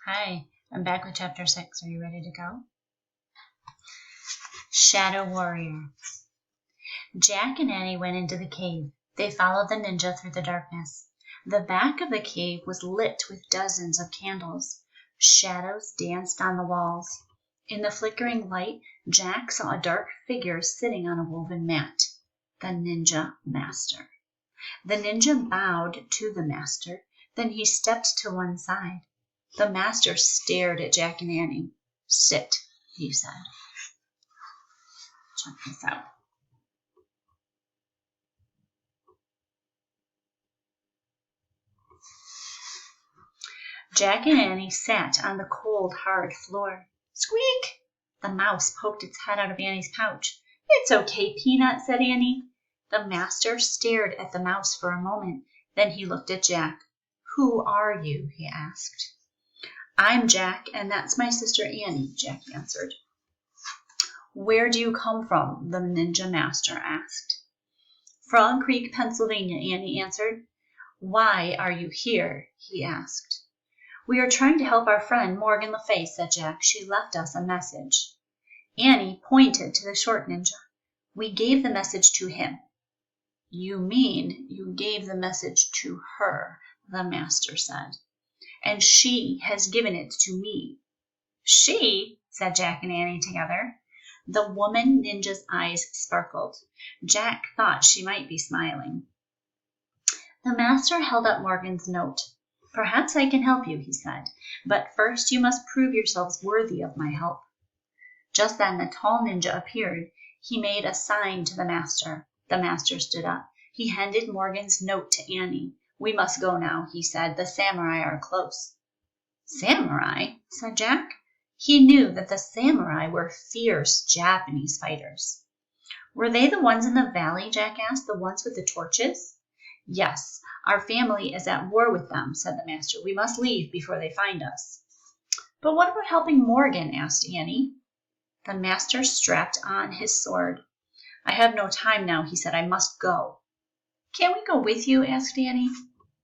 Hi, I'm back with chapter 6. Are you ready to go? Shadow Warrior. Jack and Annie went into the cave. They followed the ninja through the darkness. The back of the cave was lit with dozens of candles. Shadows danced on the walls. In the flickering light, Jack saw a dark figure sitting on a woven mat. The ninja master. The ninja bowed to the master. Then he stepped to one side. The master stared at Jack and Annie. "Sit," he said. Check this out. Jack and Annie sat on the cold, hard floor. Squeak! The mouse poked its head out of Annie's pouch. "It's okay, Peanut," said Annie. The master stared at the mouse for a moment. Then he looked at Jack. "Who are you?" he asked. "I'm Jack, and that's my sister Annie," Jack answered. "Where do you come from?" the ninja master asked. "Frog Creek, Pennsylvania," Annie answered. "Why are you here?" he asked. "We are trying to help our friend Morgan Le Fay," said Jack. "She left us a message." Annie pointed to the short ninja. "We gave the message to him." "You mean you gave the message to her," the master said. "And she has given it to me." "She?" said Jack and Annie together. The woman ninja's eyes sparkled. Jack thought she might be smiling. The master held up Morgan's note. "Perhaps I can help you," he said, "but first you must prove yourselves worthy of my help." Just then the tall ninja appeared. He made a sign to the master. The master stood up. He handed Morgan's note to Annie. "We must go now," he said. "The samurai are close." "Samurai?" said Jack. He knew that the samurai were fierce Japanese fighters. "Were they the ones in the valley?" Jack asked. "The ones with the torches?" "Yes, our family is at war with them," said the master. "We must leave before they find us." "But what about helping Morgan?" asked Annie. The master strapped on his sword. "I have no time now," he said. "I must go." "Can't we go with you?" asked Annie.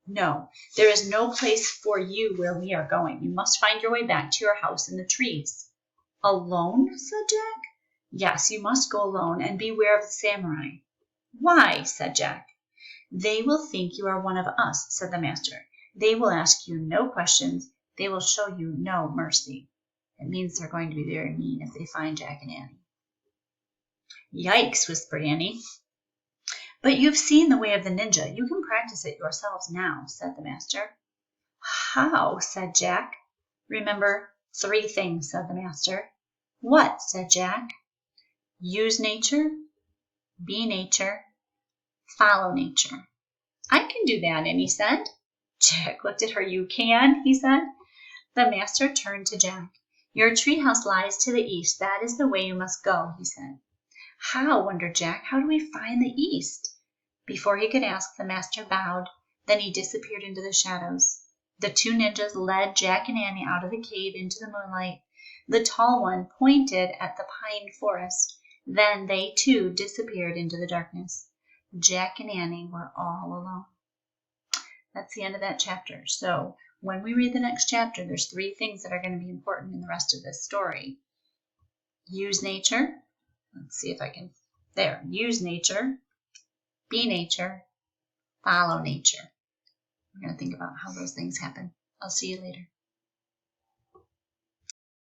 "No, there is no place for you where we are going. You must find your way back to your house in the trees." "Alone?" said Jack. "Yes, you must go alone, and beware of the samurai." "Why?" said Jack. "They will think you are one of us," said the master. "They will ask you no questions. They will show you no mercy." It means they're going to be very mean if they find Jack and Annie. "Yikes," whispered Annie. "But you've seen the way of the ninja. You can practice it yourselves now," said the master. "How?" said Jack. "Remember 3 things," said the master. "What?" said Jack. "Use nature, be nature, follow nature." "I can do that," Annie said. Jack looked at her. "You can?" he said. The master turned to Jack. "Your treehouse lies to the east. That is the way you must go," he said. "How?" wondered Jack. "How do we find the east?" Before he could ask, the master bowed. Then he disappeared into the shadows. The 2 ninjas led Jack and Annie out of the cave into the moonlight. The tall one pointed at the pine forest. Then they too disappeared into the darkness. Jack and Annie were all alone. That's the end of that chapter. So when we read the next chapter, there's 3 things that are going to be important in the rest of this story. Use nature. Let's see if I can. There. Use nature. Be nature. Follow nature. We're going to think about how those things happen. I'll see you later.